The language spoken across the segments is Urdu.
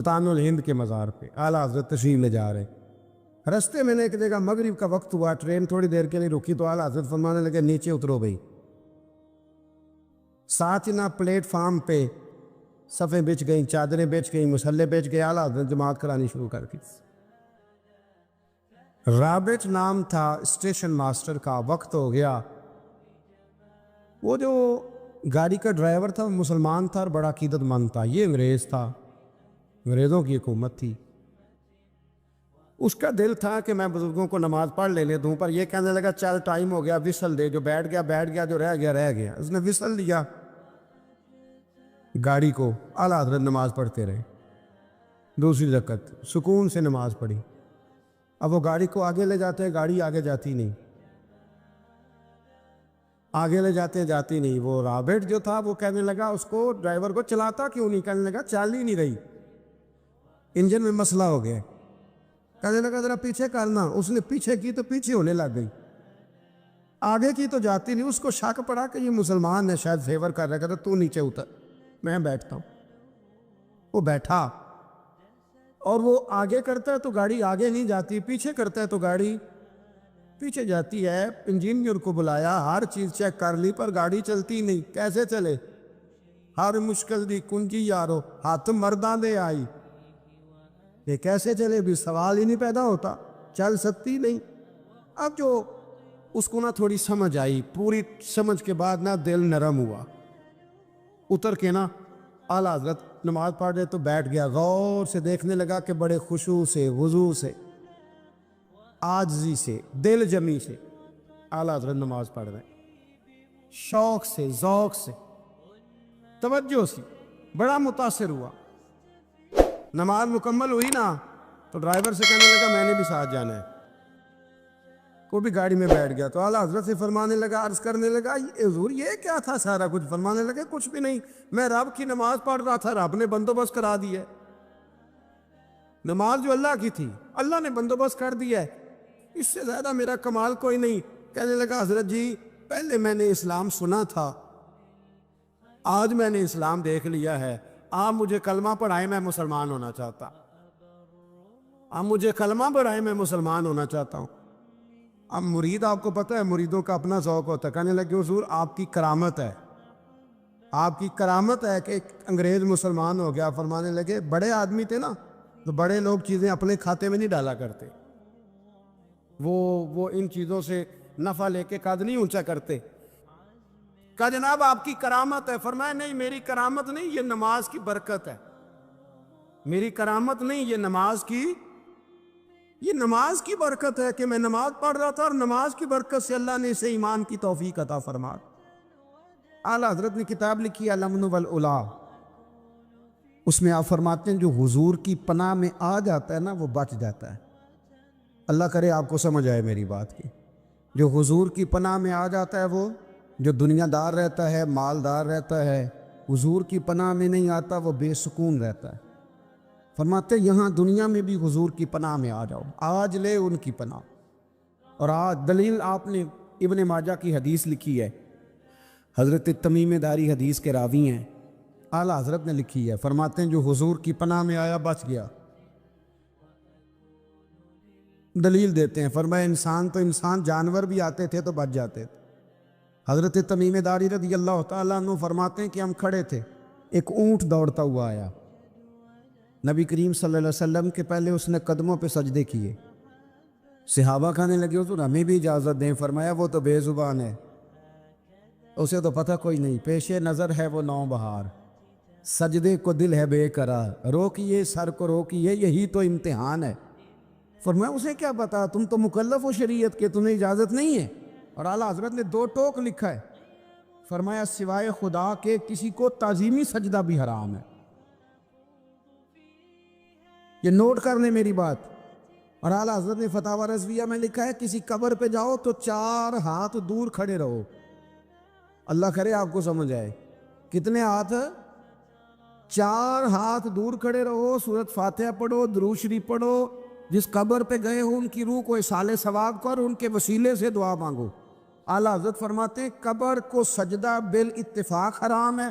سلطان الہند کے مزار پہ اعلیٰ حضرت تشریف لے جا رہے. رستے میں نے ایک جگہ مغرب کا وقت ہوا, ٹرین تھوڑی دیر کے لیے رکی تو اعلیٰ حضرت فرمانے لگے نیچے اترو بھائی. ساتھ ہی نہ پلیٹ فارم پہ صفیں بچ گئیں, چادریں بچ گئیں, مسلح بچ گئے. اعلیٰ حضرت جماعت کرانے شروع کر دی. رابٹ نام تھا اسٹیشن ماسٹر کا. وقت ہو گیا. وہ جو گاڑی کا ڈرائیور تھا وہ مسلمان تھا اور بڑا عقیدت مند تھا. یہ انگریز تھا, انگریزوں کی حکومت تھی. اس کا دل تھا کہ میں بزرگوں کو نماز پڑھ لینے دوں, پر یہ کہنے لگا چل ٹائم ہو گیا, وسل دے. جو بیٹھ گیا بیٹھ گیا, جو رہ گیا رہ گیا. اس نے وسل دیا گاڑی کو. اعلیٰ حضرت نماز پڑھتے رہے. دوسری رکعت سکون سے نماز پڑھی. اب وہ گاڑی کو آگے لے جاتے ہیں, گاڑی آگے جاتی نہیں, آگے لے جاتے جاتی نہیں. وہ رابٹ جو تھا وہ کہنے لگا اس کو, ڈرائیور کو, چلاتا کیوں نہیں؟ کہنے لگا چل ہی نہیں رہی, انجن میں مسئلہ ہو گیا. کہنے لگا ذرا پیچھے کرنا. اس نے پیچھے کی تو پیچھے ہونے لگ گئی, آگے کی تو جاتی نہیں. اس کو شک پڑا کہ یہ مسلمان ہے, شاید فیور کر رہا ہے. کہتا تو نیچے اتر, میں بیٹھتا ہوں. وہ بیٹھا اور وہ آگے کرتا ہے تو گاڑی آگے نہیں جاتی, پیچھے کرتا ہے تو گاڑی پیچھے جاتی ہے. انجینئر کو بلایا, ہر چیز چیک کر لی, پر گاڑی چلتی نہیں. کیسے چلے؟ ہر مشکل دی کنجی یارو, ہاتھ مرداں دے آئی. یہ کیسے چلے بھی سوال ہی نہیں پیدا ہوتا, چل سکتی نہیں. اب جو اس کو نا تھوڑی سمجھ آئی, پوری سمجھ کے بعد نا دل نرم ہوا. اتر کے نا اعلیٰ حضرت نماز پڑھ رہے تو بیٹھ گیا. غور سے دیکھنے لگا کہ بڑے خشوع سے, وضو سے, عاجزی سے, دل جمی سے اعلیٰ حضرت نماز پڑھ رہے. شوق سے, ذوق سے, توجہ سے, بڑا متاثر ہوا. نماز مکمل ہوئی نا تو ڈرائیور سے کہنے لگا میں نے بھی ساتھ جانا ہے. وہ بھی گاڑی میں بیٹھ گیا. تو اعلیٰ حضرت سے فرمانے لگا, عرض کرنے لگا حضور یہ کیا تھا سارا کچھ؟ فرمانے لگا کچھ بھی نہیں, میں رب کی نماز پڑھ رہا تھا, رب نے بندوبست کرا دیا ہے. نماز جو اللہ کی تھی اللہ نے بندوبست کر دیا ہے, اس سے زیادہ میرا کمال کوئی نہیں. کہنے لگا حضرت جی پہلے میں نے اسلام سنا تھا, آج میں نے اسلام دیکھ لیا ہے, آپ مجھے کلمہ پڑھائیں, میں مسلمان ہونا چاہتا. آپ مجھے کلمہ پڑھائیں, میں مسلمان ہونا چاہتا ہوں. اب مرید, آپ کو پتہ ہے مریدوں کا اپنا ذوق ہوتا ہے. کہنے لگے حضور آپ کی کرامت ہے, آپ کی کرامت ہے کہ ایک انگریز مسلمان ہو گیا. فرمانے لگے بڑے آدمی تھے نا تو بڑے لوگ چیزیں اپنے کھاتے میں نہیں ڈالا کرتے, وہ ان چیزوں سے نفع لے کے قد نہیں اونچا کرتے. کہا جناب آپ کی کرامت ہے. فرمایا نہیں میری کرامت نہیں, یہ نماز کی برکت ہے. میری کرامت نہیں, یہ نماز کی برکت ہے کہ میں نماز پڑھ رہا تھا اور نماز کی برکت سے اللہ نے اسے ایمان کی توفیق عطا فرما. اعلیٰ حضرت نے کتاب لکھی الامن والعلا, اس میں آپ فرماتے ہیں جو حضور کی پناہ میں آ جاتا ہے نا وہ بچ جاتا ہے. اللہ کرے آپ کو سمجھ آئے میری بات کی. جو حضور کی پناہ میں آ جاتا ہے, وہ جو دنیا دار رہتا ہے, مالدار رہتا ہے, حضور کی پناہ میں نہیں آتا وہ بے سکون رہتا ہے. فرماتے یہاں دنیا میں بھی حضور کی پناہ میں آ جاؤ, آج لے ان کی پناہ. اور آج دلیل آپ نے ابن ماجہ کی حدیث لکھی ہے, حضرت تمیم داری حدیث کے راوی ہیں, اعلیٰ حضرت نے لکھی ہے. فرماتے ہیں جو حضور کی پناہ میں آیا بچ گیا. دلیل دیتے ہیں, فرمایا انسان تو انسان, جانور بھی آتے تھے تو بچ جاتے تھے. حضرت تمیم داری رضی اللہ تعالیٰ عنہ فرماتے ہیں کہ ہم کھڑے تھے, ایک اونٹ دوڑتا ہوا آیا. نبی کریم صلی اللہ علیہ وسلم کے پہلے اس نے قدموں پہ سجدے کیے. صحابہ کہنے لگے حضور ہمیں بھی اجازت دیں. فرمایا وہ تو بے زبان ہے, اسے تو پتہ کوئی نہیں, پیش نظر ہے وہ نو بہار, سجدے کو دل ہے بے قرار, روکیے سر کو روکیے یہی تو امتحان ہے. فرمایا اسے کیا پتا, تم تو مکلف ہو شریعت کے, تمہیں اجازت نہیں ہے. اور اعلیٰ حضرت نے 2 ٹوک لکھا ہے. فرمایا سوائے خدا کے کسی کو تعظیمی سجدہ بھی حرام ہے. یہ نوٹ کر لیں میری بات. اور اعلیٰ حضرت نے فتاوی رضویہ میں لکھا ہے کسی قبر پہ جاؤ تو 4 ہاتھ دور کھڑے رہو. اللہ کرے آپ کو سمجھ آئے. کتنے ہاتھ؟ 4 ہاتھ دور کھڑے رہو, سورۃ فاتحہ پڑھو, درود شریف پڑھو, جس قبر پہ گئے ہو ان کی روح کو اصال ثواب کر, ان کے وسیلے سے دعا مانگو. اعلیٰ حضرت فرماتے ہیں قبر کو سجدہ بالاتفاق حرام ہے,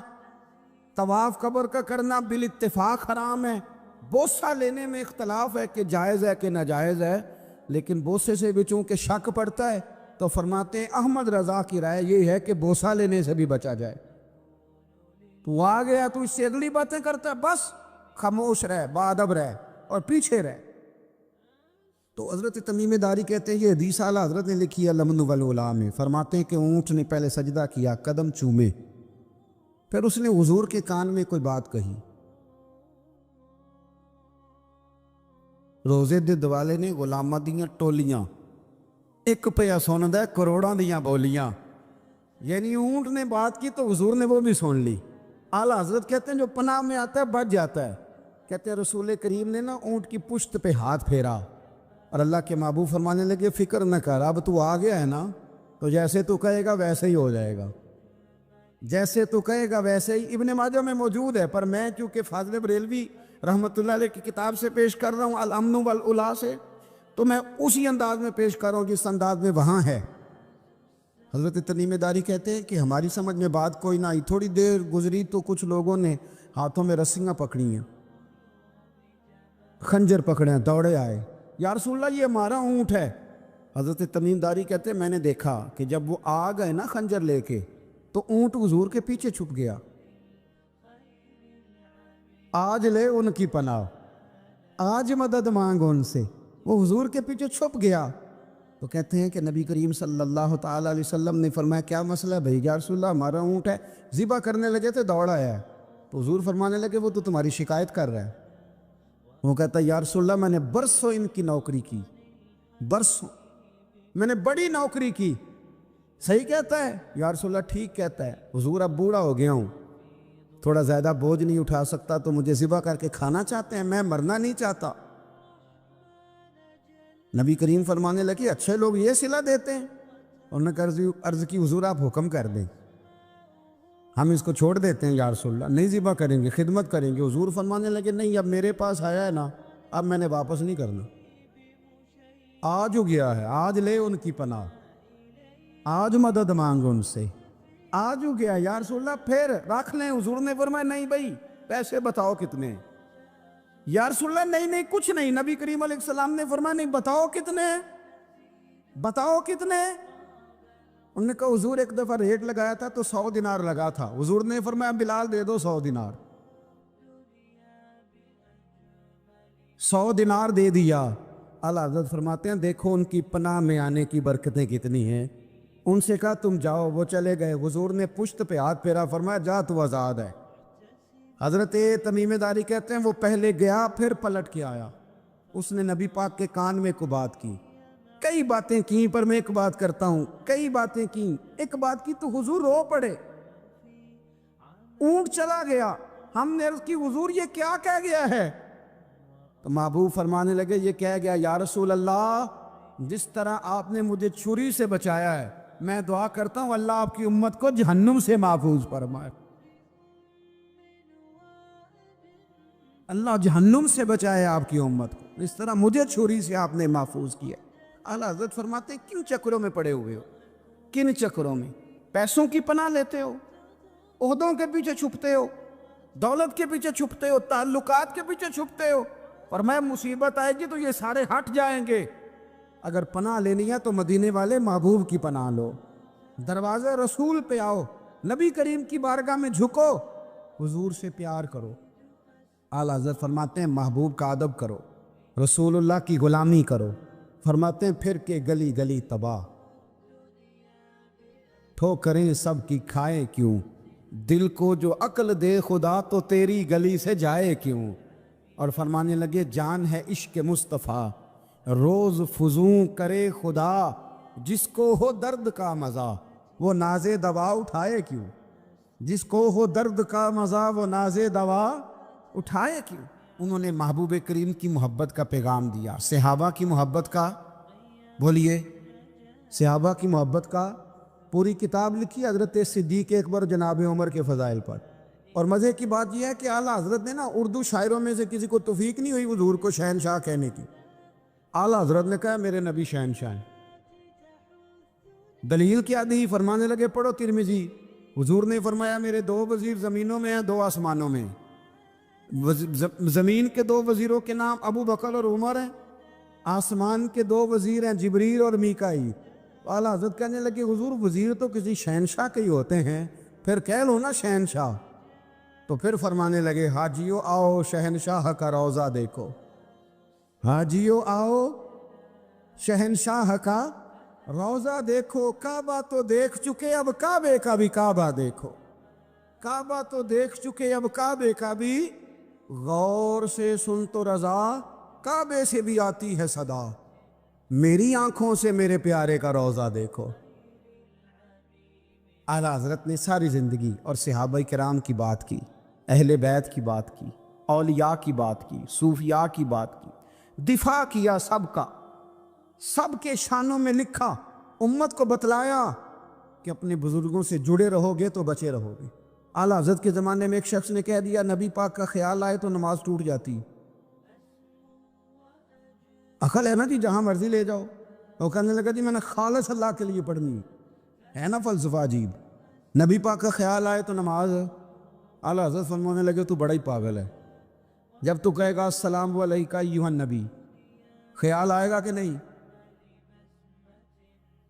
طواف قبر کا کرنا بالاتفاق حرام ہے, بوسہ لینے میں اختلاف ہے کہ جائز ہے کہ ناجائز ہے، لیکن بوسے سے بھی چونکہ شک پڑتا ہے تو فرماتے ہیں احمد رضا کی رائے یہ ہے کہ بوسہ لینے سے بھی بچا جائے۔ تو آ گیا تو اس سے اگلی باتیں کرتا ہے، بس خاموش رہ، باادب رہ اور پیچھے رہ۔ تو حضرت تمیم داری کہتے ہیں، یہ حدیث اعلیٰ حضرت نے لکھی ہے لمن والعلا میں، فرماتے ہیں کہ اونٹ نے پہلے سجدہ کیا، قدم چومے، پھر اس نے حضور کے کان میں کوئی بات کہی۔ روزے دے دوالے نے غلاماں دیاں ٹولیاں، ایک پیا سندا ہے کروڑاں دیاں بولیاں، یعنی اونٹ نے بات کی تو حضور نے وہ بھی سن لی۔ اعلیٰ حضرت کہتے ہیں جو پناہ میں آتا ہے بچ جاتا ہے۔ کہتے ہیں رسول کریم نے نا اونٹ کی پشت پہ ہاتھ پھیرا اور اللہ کے محبوب فرمانے لگے فکر نہ کر، اب تو آ گیا ہے نا، تو جیسے تو کہے گا ویسے ہی ہو جائے گا، جیسے تو کہے گا ویسے ہی۔ ابن ماجہ میں موجود ہے، پر میں چونکہ فاضل بریلوی رحمۃ اللہ علیہ کی کتاب سے پیش کر رہا ہوں الامن والعلا سے، تو میں اسی انداز میں پیش کر رہا ہوں جس انداز میں وہاں ہے۔ حضرت تمیم داری کہتے ہیں کہ ہماری سمجھ میں بات کوئی نہ آئی، تھوڑی دیر گزری تو کچھ لوگوں نے ہاتھوں میں رسیاں پکڑی ہیں، خنجر پکڑے ہیں، دوڑے آئے، یا رسول اللہ یہ ہمارا اونٹ ہے۔ حضرت تمیم داری کہتے ہیں میں نے دیکھا کہ جب وہ آ گئے نا خنجر لے کے تو اونٹ حضور کے پیچھے چھپ گیا۔ آج لے ان کی پناہ، آج مدد مانگ ان سے، وہ حضور کے پیچھے چھپ گیا۔ تو کہتے ہیں کہ نبی کریم صلی اللہ تعالیٰ علیہ وسلم نے فرمایا کیا مسئلہ ہے بھائی؟ یا رسول اللہ ہمارا اونٹ ہے، ذبح کرنے لگے تھے دوڑ آیا ہے۔ تو حضور فرمانے لگے وہ تو تمہاری شکایت کر رہا ہے۔ وہ کہتا ہے یا رسول اللہ میں نے برسوں ان کی نوکری کی، برسوں میں نے بڑی نوکری کی۔ صحیح کہتا ہے یا رسول اللہ؟ ٹھیک کہتا ہے حضور، اب بوڑھا ہو گیا ہوں، تھوڑا زیادہ بوجھ نہیں اٹھا سکتا، تو مجھے ذبح کر کے کھانا چاہتے ہیں، میں مرنا نہیں چاہتا۔ نبی کریم فرمانے لگے اچھے لوگ یہ صلہ دیتے ہیں؟ انہوں نے عرض کی حضور آپ حکم کر دیں، ہم اس کو چھوڑ دیتے ہیں یا رسول اللہ، نہیں ذبح کریں گے، خدمت کریں گے۔ حضور فرمانے لگے نہیں، اب میرے پاس آیا ہے نا، اب میں نے واپس نہیں کرنا، آج ہو گیا ہے، آج لے ان کی پناہ، آج مدد مانگ ان سے، آج ہو گیا یا رسول اللہ پھر رکھ لیں۔ حضور نے فرمایا نہیں بھائی پیسے بتاؤ کتنے؟ یا رسول اللہ نہیں کچھ نہیں۔ نبی کریم علیہ السلام نے فرمایا نہیں، بتاؤ کتنے، بتاؤ کتنے؟ انہوں نے کہا حضور ایک دفعہ ریٹ لگایا تھا تو 100 دینار لگا تھا، حضور نے فرمایا بلال دے دو 100 دینار، 100 دینار دے دیا۔ اعلیٰ حضرت فرماتے ہیں دیکھو ان کی پناہ میں آنے کی برکتیں کتنی ہیں۔ ان سے کہا تم جاؤ، وہ چلے گئے، حضور نے پشت پہ ہاتھ پھیرا، فرمایا جا تو آزاد ہے۔ حضرت تمیم داری کہتے ہیں وہ پہلے گیا پھر پلٹ کے آیا، اس نے نبی پاک کے کان میں کو بات کی، کئی باتیں کی، پر میں ایک بات کرتا ہوں، کئی باتیں کی، ایک بات کی تو حضور رو پڑے۔ اونٹ چلا گیا، ہم نے عرض کی حضور یہ کیا کہہ گیا ہے؟ تو محبوب فرمانے لگے یہ کہہ گیا یا رسول اللہ جس طرح آپ نے مجھے چھری سے بچایا ہے، میں دعا کرتا ہوں اللہ آپ کی امت کو جہنم سے محفوظ فرمائے، اللہ جہنم سے بچائے آپ کی امت کو، اس طرح مجھے چھری سے آپ نے محفوظ کیا۔ اعلیٰ حضرت فرماتے ہیں کن چکروں میں پڑے ہوئے ہو، کن چکروں میں؟ پیسوں کی پناہ لیتے ہو، عہدوں کے پیچھے چھپتے ہو، دولت کے پیچھے چھپتے ہو، تعلقات کے پیچھے چھپتے ہو، فرمایا مصیبت آئے گی تو یہ سارے ہٹ جائیں گے۔ اگر پناہ لینی ہے تو مدینے والے محبوب کی پناہ لو، دروازے رسول پہ آؤ، نبی کریم کی بارگاہ میں جھکو، حضور سے پیار کرو۔ اعلیٰ حضرت فرماتے ہیں محبوب کا ادب کرو، رسول اللہ کی غلامی کرو، فرماتے ہیں پھر کے گلی گلی تباہ، ٹھوکریں سب کی کھائے کیوں، دل کو جو عقل دے خدا تو تیری گلی سے جائے کیوں۔ اور فرمانے لگے جان ہے عشق مصطفیٰ، روز فزوں کرے خدا، جس کو ہو درد کا مزہ وہ ناز دوا اٹھائے کیوں، جس کو ہو درد کا مزہ وہ ناز دوا اٹھائے کیوں۔ انہوں نے محبوب کریم کی محبت کا پیغام دیا، صحابہ کی محبت کا، بولیے صحابہ کی محبت کا پوری کتاب لکھی حضرت صدیق اکبر جناب عمر کے فضائل پر۔ اور مزے کی بات یہ ہے کہ اعلیٰ حضرت نے نا اردو شاعروں میں سے کسی کو توفیق نہیں ہوئی حضور کو شہنشاہ کہنے کی، اعلیٰ حضرت نے کہا میرے نبی شہنشاہ ہیں۔ دلیل کیا دی؟ فرمانے لگے پڑھو ترمذی، حضور نے فرمایا میرے 2 وزیر زمینوں میں ہیں 2 آسمانوں میں، زمین کے دو وزیروں کے نام ابو بکر اور عمر ہیں، آسمان کے دو وزیر ہیں جبریل اور میکائیل۔ اعلیٰ حضرت کہنے لگے حضور وزیر تو کسی شہنشاہ کے ہی ہوتے ہیں، پھر کہہ لو نا شہنشاہ۔ تو پھر فرمانے لگے حاجیو آؤ شہنشاہ کا روضہ دیکھو، حاجیو آؤ شہنشاہ کا روضہ دیکھو، کعبہ تو دیکھ چکے اب کعبے کا بھی کعبہ دیکھو، کعبہ تو دیکھ چکے اب کعبے کا بھی غور سے سن تو رضا، کعبے سے بھی آتی ہے صدا، میری آنکھوں سے میرے پیارے کا روضہ دیکھو۔ اعلیٰ حضرت نے ساری زندگی اور صحابہ کرام کی بات کی، اہل بیت کی بات کی، اولیاء کی بات کی، صوفیاء کی بات کی، دفاع کیا سب کا، سب کے شانوں میں لکھا، امت کو بتلایا کہ اپنے بزرگوں سے جڑے رہو گے تو بچے رہو گے۔ اعلیٰ حضرت کے زمانے میں ایک شخص نے کہہ دیا نبی پاک کا خیال آئے تو نماز ٹوٹ جاتی۔ عقل ہے نا جی، جہاں مرضی لے جاؤ۔ وہ کہنے لگا جی میں نے خالص اللہ کے لیے پڑھنی ہے نا فلسفہ عجیب، نبی پاک کا خیال آئے تو نماز۔ اعلیٰ حضرت فرمانے لگے تو بڑا ہی پاگل ہے، جب تو کہے گا السلام علیکہ ایھا النبی، خیال آئے گا کہ نہیں؟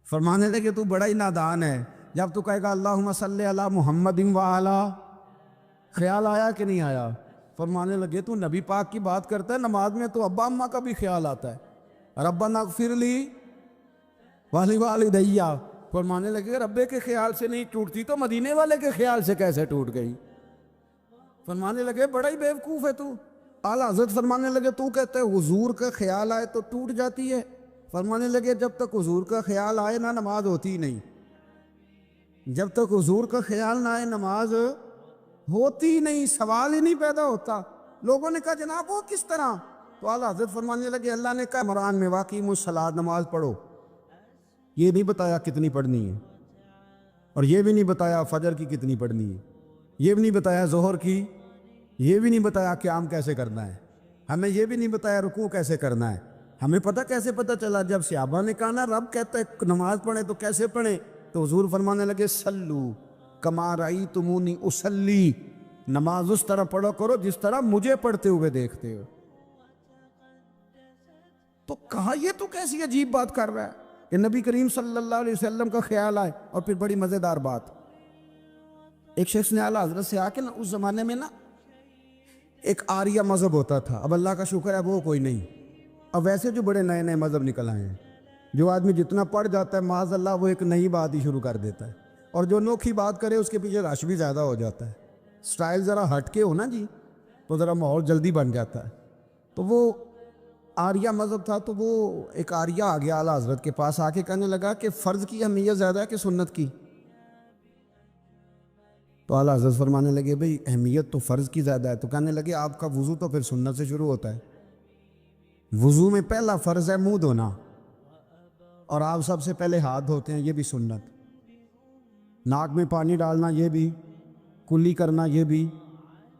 فرمانے لگے تو بڑا ہی نادان ہے، جب تو کہے گا اللہم صلی علی محمد وعلی، خیال آیا کہ نہیں آیا؟ فرمانے لگے تو نبی پاک کی بات کرتا ہے، نماز میں تو ابا اماں کا بھی خیال آتا ہے، ربنا اغفر لی ولوالدی۔ فرمانے لگے ربے کے خیال سے نہیں ٹوٹتی تو مدینے والے کے خیال سے کیسے ٹوٹ گئی؟ فرمانے لگے بڑا ہی بیوقوف ہے تو۔ اعلیٰ حضرت فرمانے لگے تو کہتے ہیں حضور کا خیال آئے تو ٹوٹ جاتی ہے؟ فرمانے لگے جب تک حضور کا خیال آئے نہ نماز ہوتی نہیں، جب تک حضور کا خیال نہ آئے نماز ہوتی نہیں، سوال ہی نہیں پیدا ہوتا۔ لوگوں نے کہا جناب وہ کس طرح؟ تو اعلیٰ حضرت فرمانے لگے اللہ نے کہا قرآن میں واقعیم الصلاۃ، نماز پڑھو، یہ نہیں بتایا کتنی پڑھنی ہے، اور یہ بھی نہیں بتایا فجر کی کتنی پڑھنی ہے، یہ بھی نہیں بتایا ظہر کی، یہ بھی نہیں بتایا قیام کیسے کرنا ہے، ہمیں یہ بھی نہیں بتایا رکوع کیسے کرنا ہے۔ ہمیں کیسے پتہ چلا؟ جب صحابہ نے کہا نا رب کہتا ہے نماز پڑھیں تو کیسے پڑھیں، تو حضور فرمانے لگے سلو کما رأیتمونی اصلی، نماز اس طرح پڑھو کرو جس طرح مجھے پڑھتے ہوئے دیکھتے ہو۔ تو کہا یہ تو کیسی عجیب بات کر رہا ہے کہ نبی کریم صلی اللہ علیہ وسلم کا خیال آئے۔ اور پھر بڑی مزیدار بات، ایک شخص نے اعلیٰ حضرت سے آ کے نا اس زمانے میں نا ایک آریہ مذہب ہوتا تھا، اب اللہ کا شکر ہے وہ کوئی نہیں، اب ویسے جو بڑے نئے نئے مذہب نکل آئے ہیں، جو آدمی جتنا پڑھ جاتا ہے معاذ اللہ وہ ایک نئی بات ہی شروع کر دیتا ہے، اور جو انوکھی بات کرے اس کے پیچھے رش بھی زیادہ ہو جاتا ہے، سٹائل ذرا ہٹ کے ہو نا جی تو ذرا ماحول جلدی بن جاتا ہے۔ تو وہ آریہ مذہب تھا، تو وہ ایک آریہ آ گیا اعلیٰ حضرت کے پاس، آ کے کہنے لگا کہ فرض کی اہمیت زیادہ ہے کہ سنت کی؟ تو اعلیٰ حضرت فرمانے لگے بھئی اہمیت تو فرض کی زیادہ ہے۔ تو کہنے لگے آپ کا وضو تو پھر سنت سے شروع ہوتا ہے، وضو میں پہلا فرض ہے منہ دھونا، اور آپ سب سے پہلے ہاتھ دھوتے ہیں، یہ بھی سنت، ناک میں پانی ڈالنا یہ بھی، کلی کرنا یہ بھی۔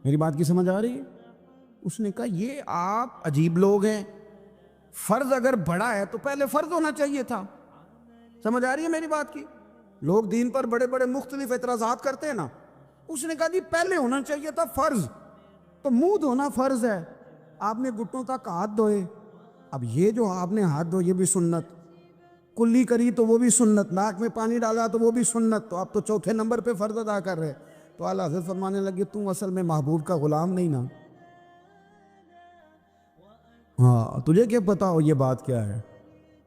میری بات کی سمجھ آ رہی ہے؟ اس نے کہا یہ آپ عجیب لوگ ہیں، فرض اگر بڑا ہے تو پہلے فرض ہونا چاہیے تھا۔ سمجھ آ رہی ہے میری بات کی؟ لوگ دین پر بڑے بڑے مختلف اعتراضات کرتے ہیں نا، اس نے کہا جی پہلے ہونا چاہیے تھا فرض، تو منہ دھونا فرض ہے، آپ نے گھٹنوں تک ہاتھ دھوئے، اب یہ جو آپ نے ہاتھ دھو یہ بھی سنت، کلی کری تو وہ بھی سنت، ناک میں پانی ڈالا تو وہ بھی سنت، تو آپ تو چوتھے نمبر پہ فرض ادا کر رہے۔ تو اعلیٰ حضرت فرمانے لگے تم اصل میں محبوب کا غلام نہیں نا، ہاں تجھے کیا پتا ہو یہ بات کیا ہے،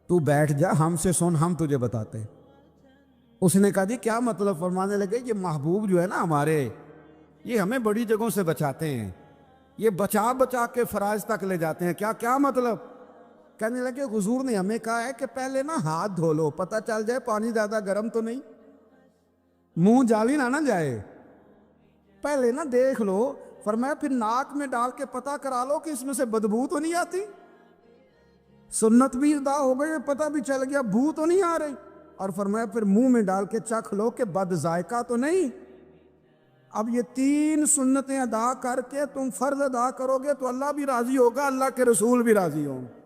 تو بیٹھ جا ہم سے سن، ہم تجھے بتاتے۔ اس نے کہا جی کیا مطلب؟ فرمانے لگے یہ محبوب جو ہے نا ہمارے، یہ ہمیں بڑی جگہوں سے بچاتے ہیں، یہ بچا بچا کے فرائض تک لے جاتے ہیں۔ کیا مطلب؟ کہنے لگے حضور نے ہمیں کہا ہے کہ پہلے نا ہاتھ دھو لو، پتہ چل جائے پانی زیادہ گرم تو نہیں، منہ جالی نہ جائے، پہلے نا دیکھ لو۔ فرمایا پھر ناک میں ڈال کے پتہ کرا لو کہ اس میں سے بدبو تو نہیں آتی، سنت بھی ادا ہو گئی، پتہ بھی چل گیا بو تو نہیں آ رہی، اور فرمایا پھر منہ میں ڈال کے چکھ لو کہ بد ذائقہ تو نہیں۔ اب یہ 3 سنتیں ادا کر کے تم فرض ادا کرو گے تو اللہ بھی راضی ہوگا، اللہ کے رسول بھی راضی ہوں گے۔